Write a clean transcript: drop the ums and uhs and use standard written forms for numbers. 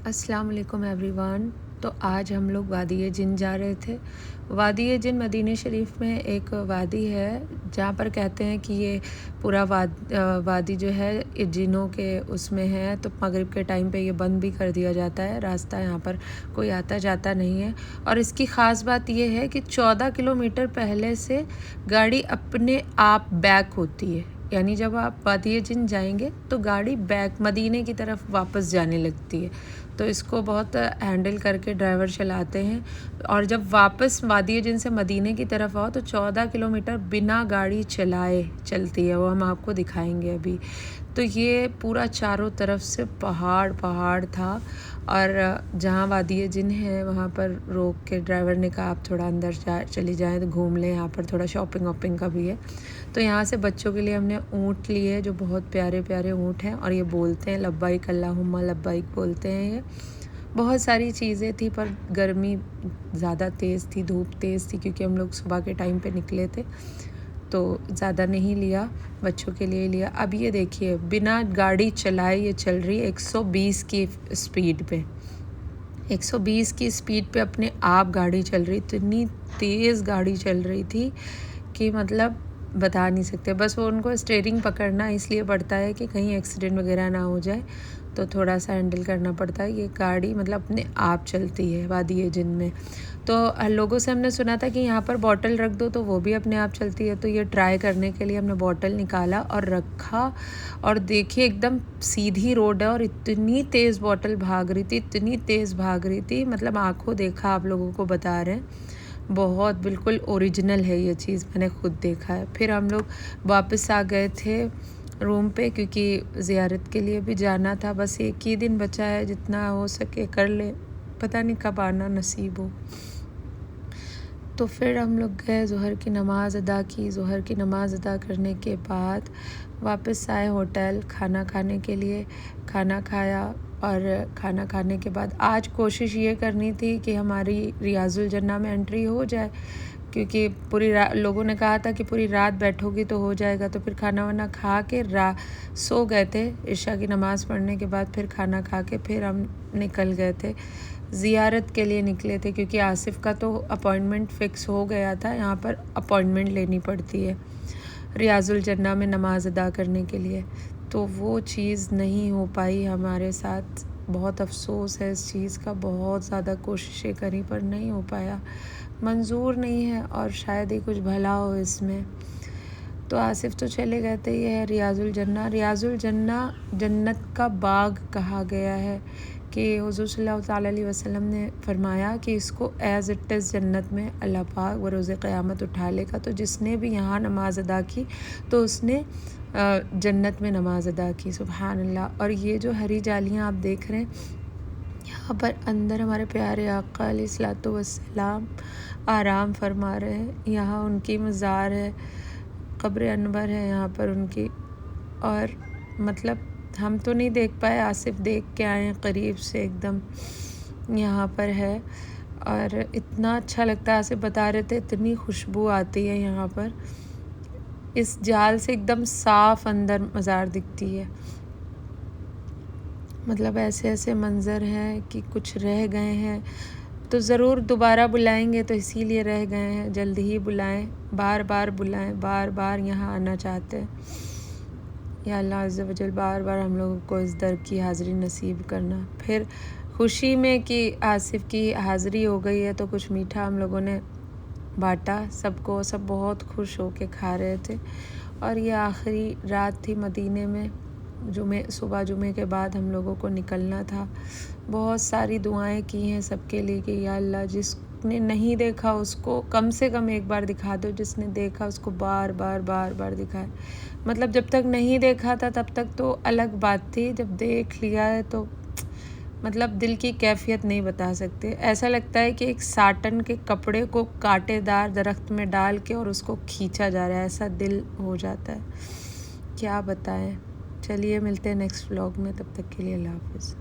अस्सलाम वालेकुम एवरीवन। तो आज हम लोग वादी जिन जा रहे थे। वादी जिन मदीने शरीफ में एक वादी है जहाँ पर कहते हैं कि ये पूरा वादी जो है ये जिनों के उसमें है। तो मगरिब के टाइम पे ये बंद भी कर दिया जाता है, रास्ता यहाँ पर कोई आता जाता नहीं है। और इसकी ख़ास बात ये है कि 14 किलोमीटर पहले से गाड़ी अपने आप बैक होती है, यानी जब आप वादी जिन जाएंगे तो गाड़ी बैक मदीने की तरफ वापस जाने लगती है। तो इसको बहुत हैंडल करके ड्राइवर चलाते हैं। और जब वापस वादी जिन से मदीने की तरफ आओ तो 14 किलोमीटर बिना गाड़ी चलाए चलती है, वो हम आपको दिखाएंगे अभी। तो ये पूरा चारों तरफ से पहाड़ पहाड़ था। और जहाँ वादी जिन है वहाँ पर रोक के ड्राइवर ने कहा आप थोड़ा अंदर चली जाएँ तो घूम लें, यहाँ पर थोड़ा शॉपिंग वॉपिंग का भी है। तो यहाँ से बच्चों के लिए हमने ऊँट लिए जो बहुत प्यारे प्यारे ऊँट हैं और ये बोलते हैं लब्बाइक अल्लाहुम्मा लब्बाइक बोलते हैं। ये बहुत सारी चीज़ें थी पर गर्मी ज़्यादा तेज़ थी, धूप तेज़ थी क्योंकि हम लोग सुबह के टाइम पे निकले थे तो ज़्यादा नहीं लिया, बच्चों के लिए लिया। अब ये देखिए बिना गाड़ी चलाए ये चल रही है 120 की स्पीड पे। 120 की स्पीड पे अपने आप गाड़ी चल रही, इतनी तेज़ गाड़ी चल रही थी कि मतलब बता नहीं सकते। बस वो उनको स्टीयरिंग पकड़ना इसलिए पड़ता है कि कहीं एक्सीडेंट वगैरह ना हो जाए, तो थोड़ा सा हैंडल करना पड़ता है। ये गाड़ी मतलब अपने आप चलती है वादी जिन में। तो लोगों से हमने सुना था कि यहाँ पर बॉटल रख दो तो वो भी अपने आप चलती है। तो ये ट्राई करने के लिए हमने बॉटल निकाला और रखा और देखिए एकदम सीधी रोड है और इतनी तेज़ बॉटल भाग रही थी, इतनी तेज़ भाग रही थी, मतलब आंखों देखा आप लोगों को बता रहे हैं। बहुत बिल्कुल ओरिजिनल है ये चीज़, मैंने खुद देखा है। फिर हम लोग वापस आ गए थे रूम पे क्योंकि ज़ियारत के लिए भी जाना था। बस एक ही दिन बचा है, जितना हो सके कर ले, पता नहीं कब आना नसीब हो। तो फिर हम लोग गए, ज़ोहर की नमाज़ अदा की। ज़ोहर की नमाज़ अदा करने के बाद वापस आए होटल खाना खाने के लिए। खाना खाया और खाना खाने के बाद आज कोशिश ये करनी थी कि हमारी रियाजुल जन्ना में एंट्री हो जाए क्योंकि पूरी लोगों ने कहा था कि पूरी रात बैठोगी तो हो जाएगा। तो फिर खाना वाना खा के सो गए थे। इशा की नमाज़ पढ़ने के बाद फिर खाना खा के फिर हम निकल गए थे, ज़ियारत के लिए निकले थे क्योंकि आसिफ का तो अपॉइंटमेंट फ़िक्स हो गया था। यहाँ पर अपॉइंटमेंट लेनी पड़ती है रियाजुल जन्ना में नमाज़ अदा करने के लिए, तो वो चीज़ नहीं हो पाई हमारे साथ। बहुत अफसोस है इस चीज़ का, बहुत ज़्यादा कोशिशें करी पर नहीं हो पाया, मंजूर नहीं है और शायद ही कुछ भला हो इसमें। तो आसिफ तो चले गए थे। ये है रियाजुल जन्ना। रियाजुल जन्ना जन्नत का बाग कहा गया है कि हुज़ूर सल्लल्लाहु अलैहि वसल्लम ने फरमाया कि इसको एज़ इट इज़ जन्नत में अल्लाह पाक व रोज़े क़यामत उठा लेगा। तो जिसने भी यहाँ नमाज़ अदा की तो उसने जन्नत में नमाज़ अदा की। सुबहान अल्लाह। और ये जो हरी जालियाँ आप देख रहे हैं, यहाँ पर अंदर हमारे प्यारे आका अलैहिस्सलातु वस्सलाम आराम फरमा रहे हैं। यहाँ उनकी मज़ार है, कब्र अनवर है यहाँ पर उनकी। और मतलब हम तो नहीं देख पाए, आसिफ देख के आए हैं करीब से एकदम, यहाँ पर है। और इतना अच्छा लगता है, आसिफ बता रहे थे इतनी खुशबू आती है यहाँ पर। इस जाल से एकदम साफ अंदर मज़ार दिखती है। मतलब ऐसे ऐसे मंज़र हैं कि कुछ रह गए हैं तो ज़रूर दोबारा बुलाएंगे, तो इसीलिए रह गए हैं। जल्दी ही बुलाएं, बार बार बुलाएं, बार बार यहाँ आना चाहते हैं। या अल्लाह अज़्ज़ा वजल बार बार हम लोगों को इस दर की हाज़िरी नसीब करना। फिर खुशी में कि आसिफ की हाज़िरी हो गई है तो कुछ मीठा हम लोगों ने बांटा सबको, सब बहुत खुश हो के खा रहे थे। और ये आखिरी रात थी मदीने में। सुबह जुमे के बाद हम लोगों को निकलना था। बहुत सारी दुआएं की हैं सबके लिए कि या अल्लाह जिसने नहीं देखा उसको कम से कम एक बार दिखा दो, जिसने देखा उसको बार बार बार बार दिखाए। मतलब जब तक नहीं देखा था तब तक तो अलग बात थी, जब देख लिया है तो मतलब दिल की कैफियत नहीं बता सकते। ऐसा लगता है कि एक साटन के कपड़े को कांटेदार दरख्त में डाल के और उसको खींचा जा रहा है, ऐसा दिल हो जाता है, क्या बताएं। चलिए मिलते हैं नेक्स्ट व्लॉग में, तब तक के लिए अल्लाह हाफ़िज़।